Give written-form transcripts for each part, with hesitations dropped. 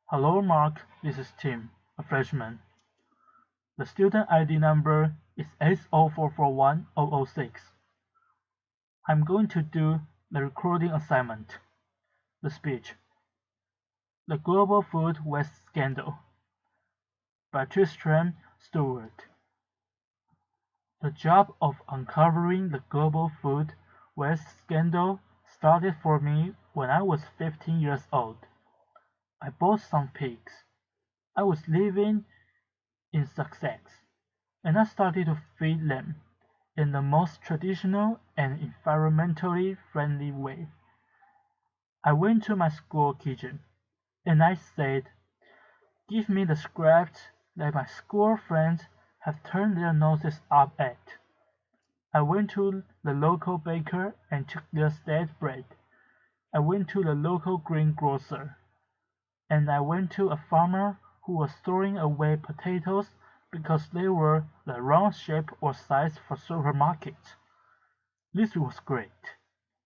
Hello Mark, this is Tim, a freshman. The student ID number is S04410006. I'm going to do the recording assignment. The speech. The Global Food Waste Scandal by Tristram, Stuart. The job of uncovering the global food waste scandal started for me when I was 15 years old. I bought some pigs. I was living in Sussex, and I started to feed them in the most traditional and environmentally friendly way. I went to my school kitchen, and I said, "Give me the scraps that my school friends have turned their noses up at." I went to the local baker and took their stale bread. I went to the local greengrocer, and I went to a farmer who was throwing away potatoes because they were the wrong shape or size for supermarkets. This was great.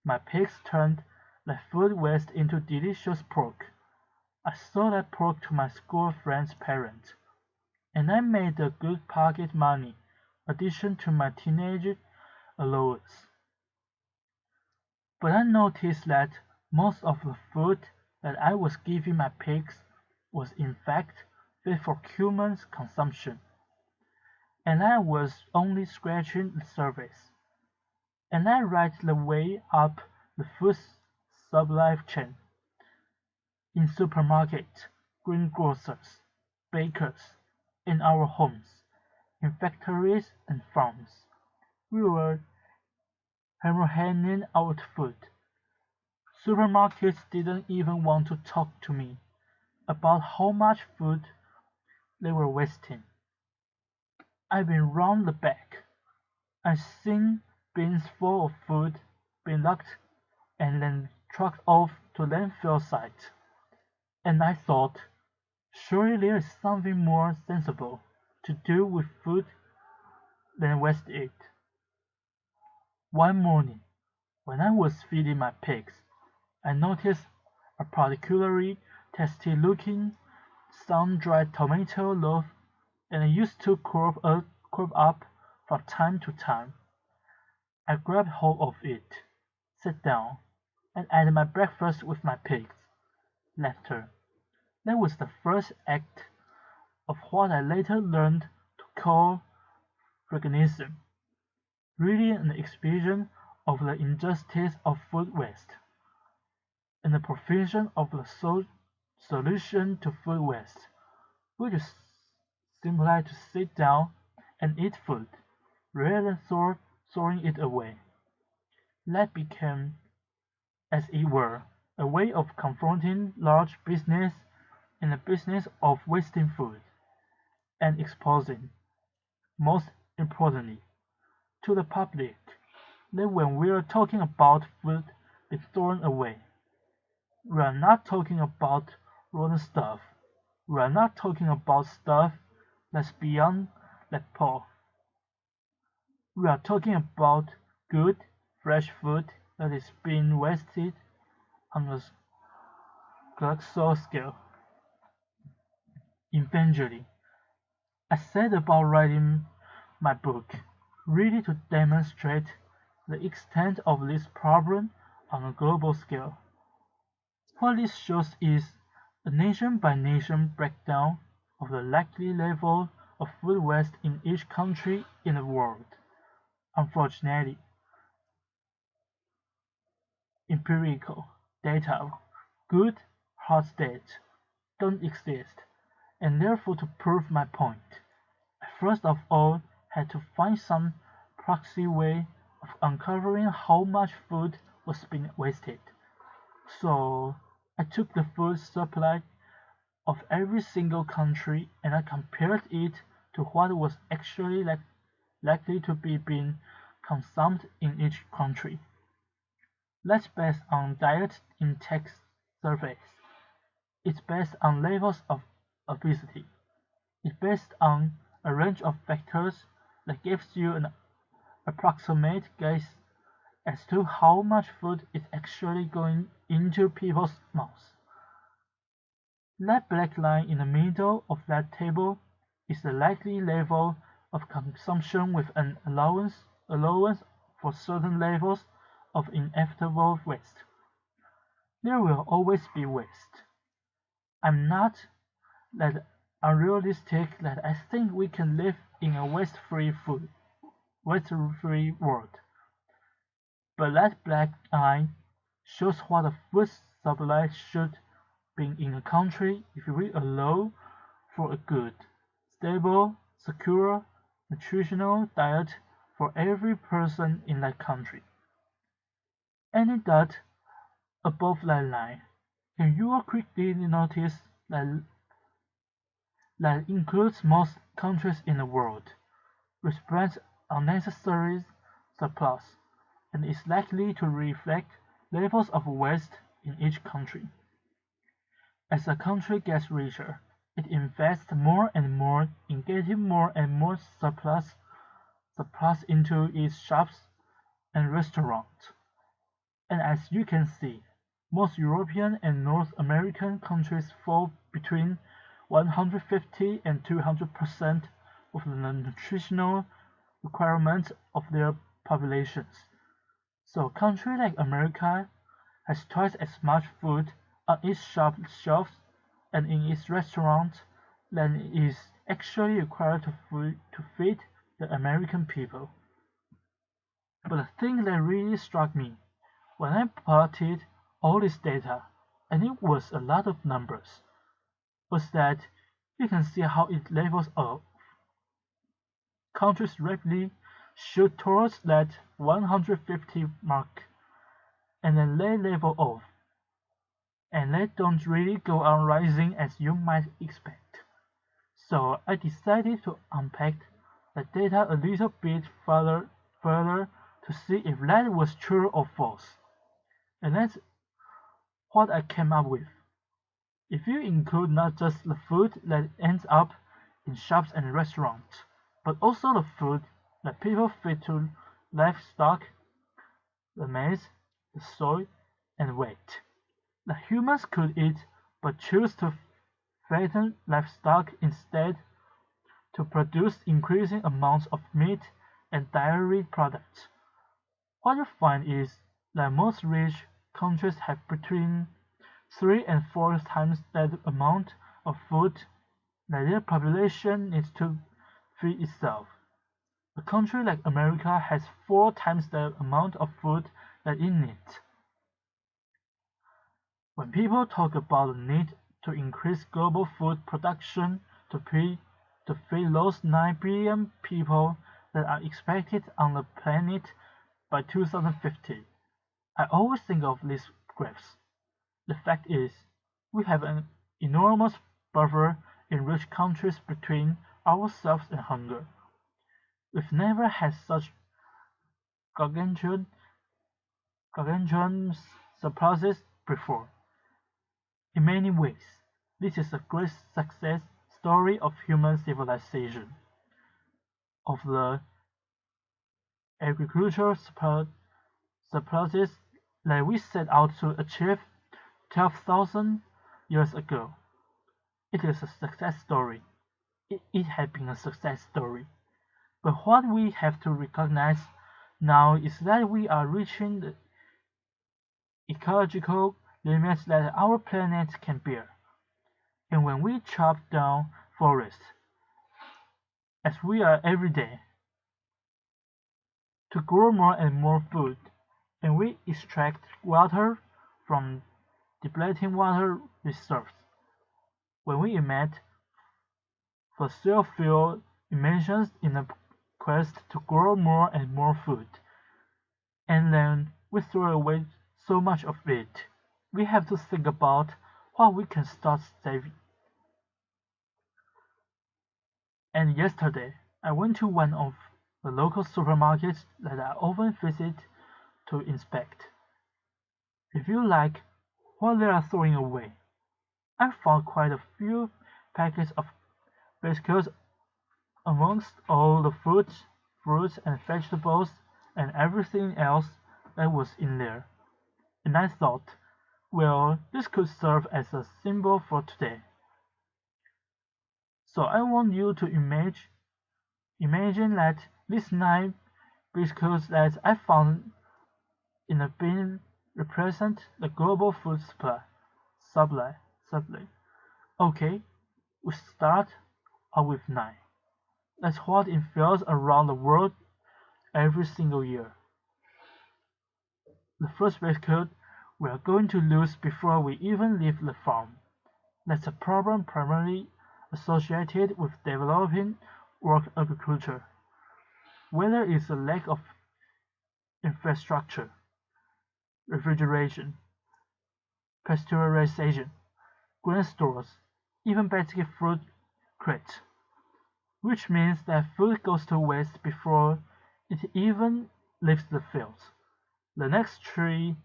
My pigs turned the food waste into delicious pork. I sold that pork to my school friend's parents, and I made a good pocket money addition to my teenage allowance. But I noticed that most of the food that I was giving my pigs was in fact fit for human consumption, and I was only scratching the surface. And I right the way up the food supply chain. In supermarkets, greengrocers, bakers, in our homes, in factories and farms, we were handing out food. Supermarkets didn't even want to talk to me about how much food they were wasting. I've been round the back. I've seen bins full of food being locked and then trucked off to landfill sites, and I thought, surely there is something more sensible to do with food than waste it. One morning, when I was feeding my pigs, I noticed a particularly tasty-looking sun-dried tomato loaf that I used to crop up from time to time. I grabbed hold of it, sat down, and ate my breakfast with my pigs. Laughter. That was the first act of what I later learned to call veganism, really an exhibition of the injustice of food waste, and the provision of the solution to food waste, which is simply to sit down and eat food, rather than throwing it away. That became, as it were, a way of confronting large business in the business of wasting food, and exposing, most importantly, to the public that when we are talking about food being thrown away, we are not talking about rotten stuff. We are not talking about stuff that's beyond that pale. We are talking about good, fresh food that is being wasted on a colossal scale. Eventually, I set about writing my book, really to demonstrate the extent of this problem on a global scale. What this shows is a nation-by-nation breakdown of the likely level of food waste in each country in the world. Unfortunately, empirical data, good, hard stats, don't exist, and therefore to prove my point, I first of all had to find some proxy way of uncovering how much food was being wasted. So I took the food supply of every single country and I compared it to what was actually likely to be being consumed in each country. That's based on diet intake surveys. It's based on levels of obesity. It's based on a range of factors that gives you an approximate guess as to how much food is actually going into people's mouths. That black line in the middle of that table is the likely level of consumption with an allowance for certain levels of inevitable waste. There will always be waste. I'm not that unrealistic that I think we can live in a waste-free world. But that black line shows what the food supply should be in a country if we allow for a good, stable, secure, nutritional diet for every person in that country. Any dot above that line, and you will quickly notice that includes most countries in the world, which brings unnecessary surplus, and is likely to reflect levels of waste in each country. As a country gets richer, it invests more and more in getting more and more surplus into its shops and restaurants. And as you can see, most European and North American countries fall between 150 and 200% of the nutritional requirements of their populations. So a country like America has twice as much food on its shop shelves and in its restaurants than is actually required to feed the American people. But the thing that really struck me when I plotted all this data, and it was a lot of numbers, was that you can see how it levels off. Countries rapidly shoot towards that 150 mark, and then they level off, and they don't really go on rising as you might expect. So I decided to unpack the data a little bit further to see if that was true or false. And that's what I came up with. If you include not just the food that ends up in shops and restaurants, but also the food that people feed to livestock, the maize, the soy, and wheat, that humans could eat but choose to fatten livestock instead to produce increasing amounts of meat and dairy products. What you find is that most rich countries have between 3 and 4 times that amount of food that their population needs to feed itself. A country like America has 4 times the amount of food that it needs. When people talk about the need to increase global food production to feed those 9 billion people that are expected on the planet by 2050, I always think of these graphs. The fact is, we have an enormous buffer in rich countries between ourselves and hunger. We've never had such gargantuan surpluses before. In many ways, this is a great success story of human civilization, of the agricultural surpluses that we set out to achieve 12,000 years ago. It is a success story. It has been a success story. But what we have to recognize now is that we are reaching the ecological limits that our planet can bear. And when we chop down forests, as we are every day, to grow more and more food, and we extract water from depleting water reserves, when we emit fossil fuel emissions in a quest to grow more and more food, and then we throw away so much of it, we have to think about what we can start saving. And yesterday, I went to one of the local supermarkets that I often visit to inspect. If you like what they are throwing away, I found quite a few packets of biscuits amongst all the fruits and vegetables and everything else that was in there. And I thought, well, this could serve as a symbol for today. So I want you to imagine that these 9 biscuits that I found in a bin represent the global food supply. Okay, we start out with 9. That's what it feels around the world every single year. The first biscuit we are going to lose before we even leave the farm. That's a problem primarily associated with developing world agriculture. Whether it's a lack of infrastructure, refrigeration, pasteurization, grain stores, even basic fruit crates, which means that food goes to waste before it even leaves the fields. The next three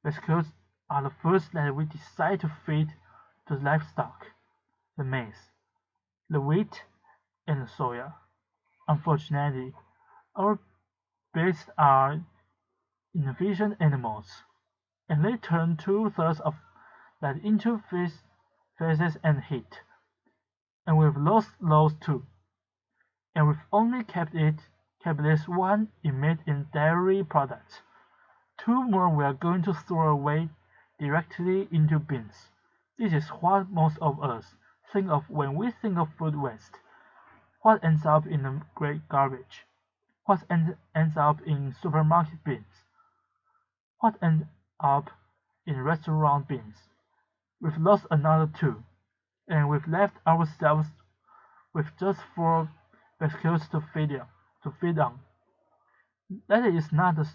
biscuits are the foods that we decide to feed to livestock: the maize, the wheat, and the soya. Unfortunately, our beasts are inefficient animals, and they turn 2/3 of that into feces and heat. And we've lost those too, and we've only kept this one in meat and dairy products. 2 more we are going to throw away directly into bins. This is what most of us think of when we think of food waste. What ends up in the great garbage? What ends up in supermarket bins? What ends up in restaurant bins? We've lost another 2, and we've left ourselves with just 4 biscuits to feed on. That is not a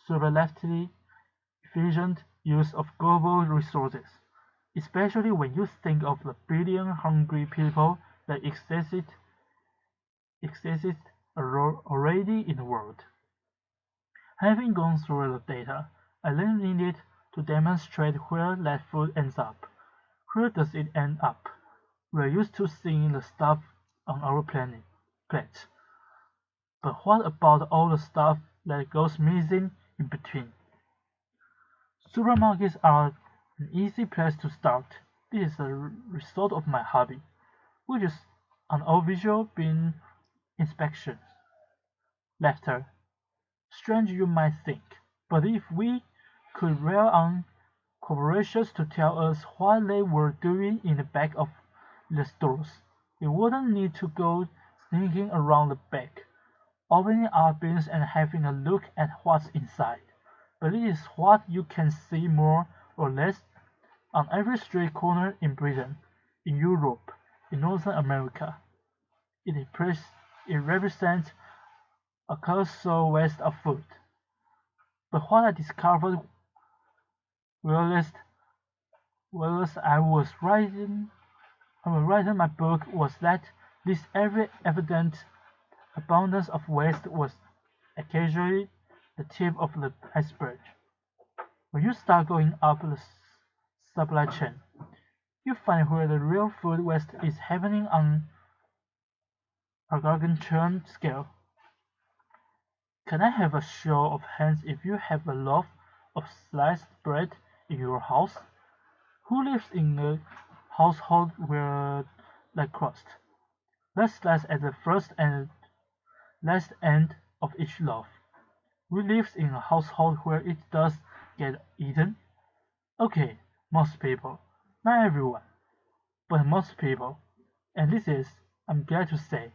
superlatively efficient use of global resources, especially when you think of the billion hungry people that existed already in the world. Having gone through the data, I then needed to demonstrate where that food ends up. Where does it end up? We're used to seeing the stuff on our plate. But what about all the stuff that goes missing in between? Supermarkets are an easy place to start. This is a result of my hobby, which is an audiovisual bin inspection. Laughter. Strange you might think, but if we could rely on corporations to tell us what they were doing in the back of the stores, we wouldn't need to go sneaking around the back, opening our bins and having a look at what's inside. But it is what you can see more or less on every street corner in Britain, in Europe, in Northern America. It represents a colossal waste of food. But what I discovered whilst I was writing my book was that this every evident abundance of waste was occasionally the tip of the iceberg. When you start going up the supply chain, you find where the real food waste is happening on a gargantuan scale. Can I have a show of hands if you have a loaf of sliced bread in your house? Who lives in a household where that crust? Let's slice at the first and last end of each loaf. Who lives in a household where it does get eaten? Okay, most people. Not everyone, but most people. And this is, I'm glad to say,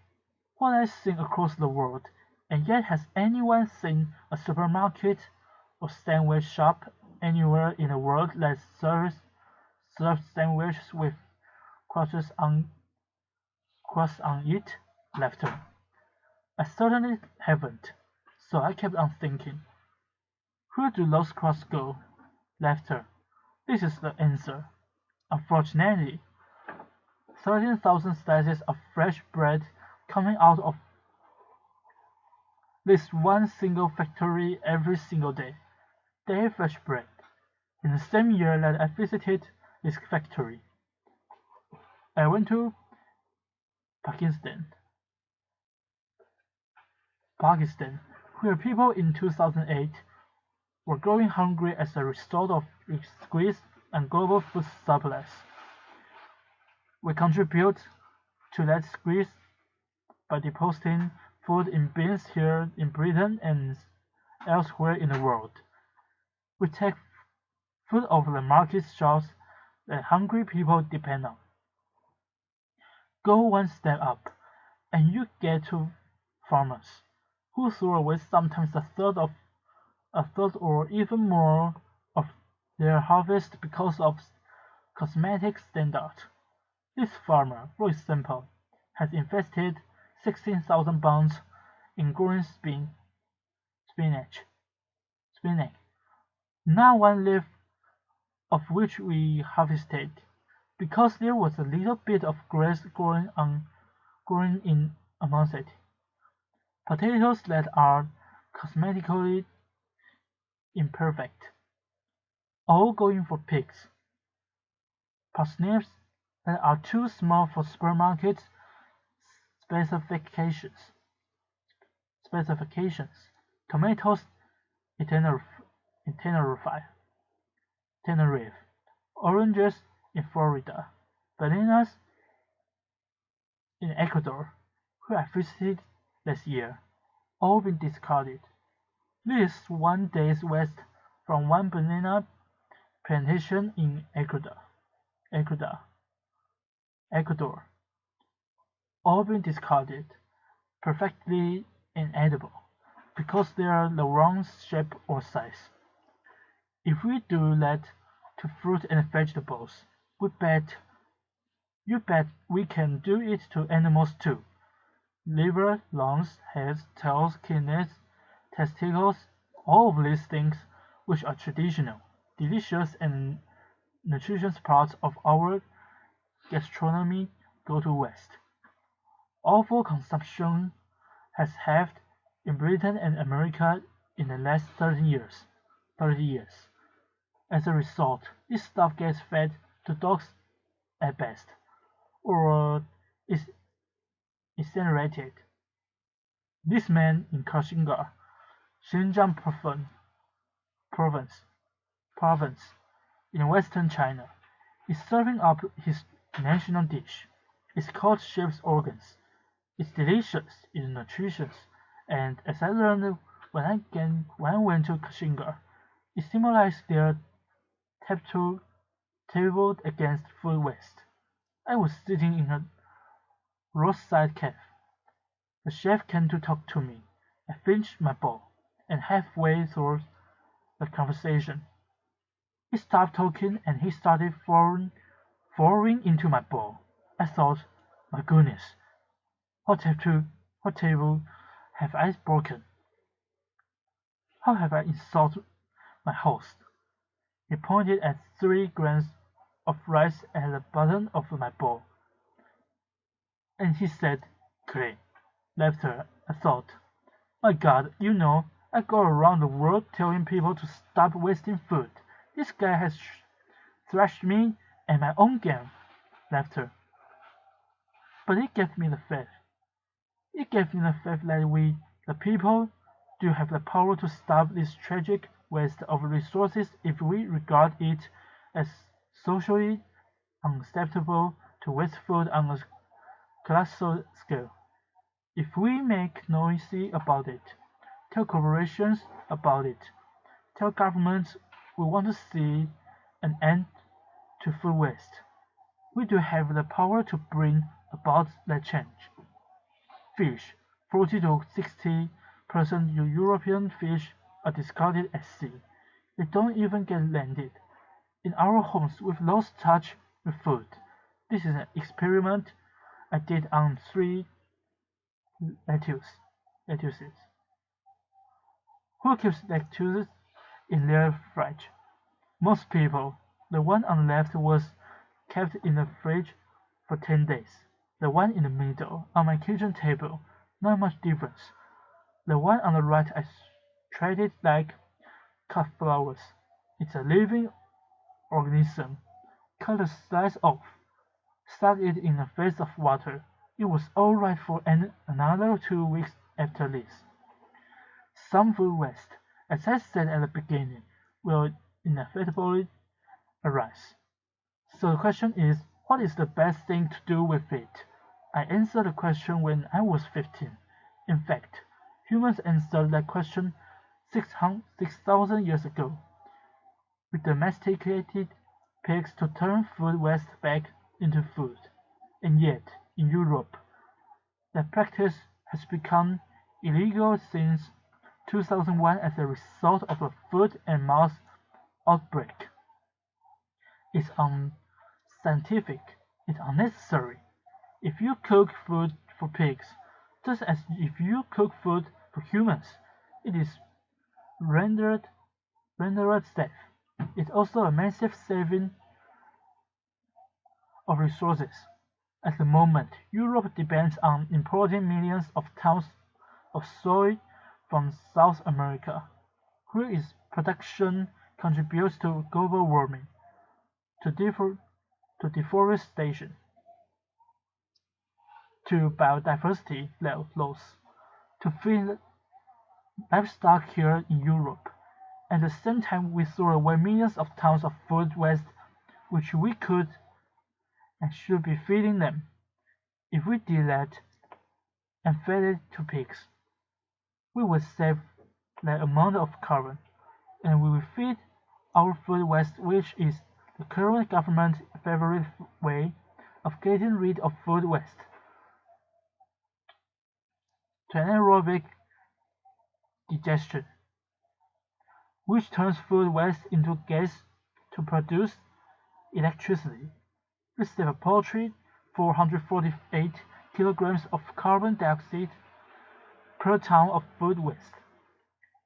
what I see across the world. And yet has anyone seen a supermarket or sandwich shop anywhere in the world that serves sandwiches with crusts on it? Laughter. I certainly haven't, so I kept on thinking. Where do those crusts go? Laughter. This is the answer. Unfortunately, 13,000 slices of fresh bread coming out of this one single factory every single day. Day fresh bread. In the same year that I visited this factory, I went to Pakistan, where people in 2008 were going hungry as a result of squeeze on global food supplies. We contribute to that squeeze by depositing food in bins here in Britain and elsewhere in the world. We take food off the market shelves that hungry people depend on. Go one step up, and you get to farmers, who throw away sometimes a third or even more of their harvest because of cosmetic standards. This farmer, for example, has invested 16,000 pounds in growing spinach. Spinach. Not one leaf of which we harvested, because there was a little bit of grass growing in amongst it. Potatoes that are cosmetically imperfect, all going for pigs. Parsnips that are too small for supermarket specifications. Specifications. Tomatoes in Tenerife. Oranges in Florida. Bananas in Ecuador, where I visited last year, all been discarded. This is one day's west from one banana plantation in Ecuador, all been discarded, perfectly inedible, because they are the wrong shape or size. If we do that to fruit and vegetables, you bet we can do it to animals too. Liver, lungs, heads, tails, kidneys, testicles, all of these things which are traditional, delicious and nutritious parts of our gastronomy go to waste. Awful consumption has halved in Britain and America in the last 30 years. As a result, this stuff gets fed to dogs at best, or is incinerated. This man in Kashinga, Xinjiang province, province in western China, is serving up his national dish. It's called sheep's organs. It's delicious, it's nutritious, and as I learned when I went to Kashinga, it symbolized their taboo against food waste. I was sitting in a roadside cafe. The chef came to talk to me. I finished my bowl, and halfway through the conversation, he stopped talking and he started pouring into my bowl. I thought, my goodness, what table have I broken? How have I insulted my host? He pointed at 3 grains of rice at the bottom of my bowl, and he said, "Clay." Laughter, I thought. My God, I go around the world telling people to stop wasting food. This guy has thrashed me at my own game. Laughter. But it gave me the faith. It gave me the faith that we, the people, do have the power to stop this tragic waste of resources if we regard it as socially unacceptable to waste food on a colossal scale. If we make noisy about it, tell corporations about it, tell governments we want to see an end to food waste, we do have the power to bring about that change. Fish, 40 to 60% of European fish are discarded at sea. They don't even get landed. In our homes, we've lost touch with food. This is an experiment I did on 3 lettuces. Who keeps lettuces in their fridge? Most people. The one on the left was kept in the fridge for 10 days. The one in the middle, on my kitchen table, not much difference. The one on the right I treated like cut flowers. It's a living organism. Cut the slice off. Stuck it in a vase of water. It was all right for another 2 weeks after this. Some food waste, as I said at the beginning, will inevitably arise. So the question is, What is the best thing to do with it? I answered the question when I was 15. In fact, humans answered that question 6,000 years ago. We domesticated pigs to turn food waste back into food. And yet, in Europe, that practice has become illegal since 2001 as a result of a foot and mouth outbreak. It's unscientific, it's unnecessary. If you cook food for pigs, just as if you cook food for humans, it is rendered safe. It's also a massive saving of resources. At the moment, Europe depends on importing millions of tons of soy from South America, where its production contributes to global warming, to deforestation, to biodiversity loss, to feed livestock here in Europe. At the same time, we throw away millions of tons of food waste which we could and should be feeding them. If we did that and fed it to pigs, we would save that amount of carbon, and we will feed our food waste, which is the current government's favorite way of getting rid of food waste, to anaerobic digestion, which turns food waste into gas to produce electricity. We save a paltry 448 kilograms of carbon dioxide per ton of food waste.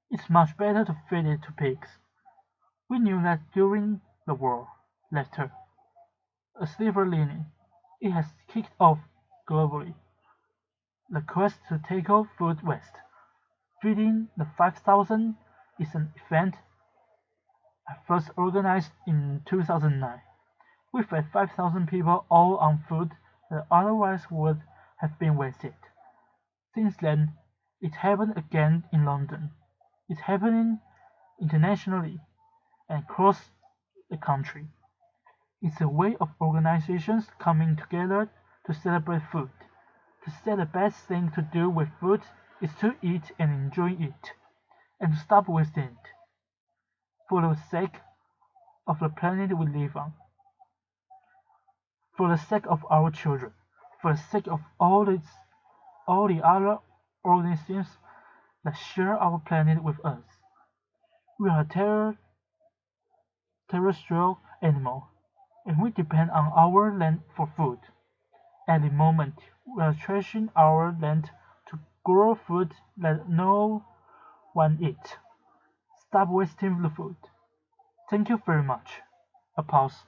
It's much better to feed it to pigs. We knew that during the war. Later, a silver lining, it has kicked off globally. The quest to tackle food waste. Feeding the 5,000 is an event I first organized in 2009. We fed 5,000 people all on food that otherwise would have been wasted. Since then, it happened again in London. It's happening internationally and across the country. It's a way of organizations coming together to celebrate food. To say the best thing to do with food is to eat and enjoy it, and to stop wasting it, for the sake of the planet we live on, for the sake of our children, for the sake of all the other organisms that share our planet with us. We are a terrestrial animal, and we depend on our land for food. At the moment, we are trashing our land to grow food that no one eats. Stop wasting the food. Thank you very much. A pause.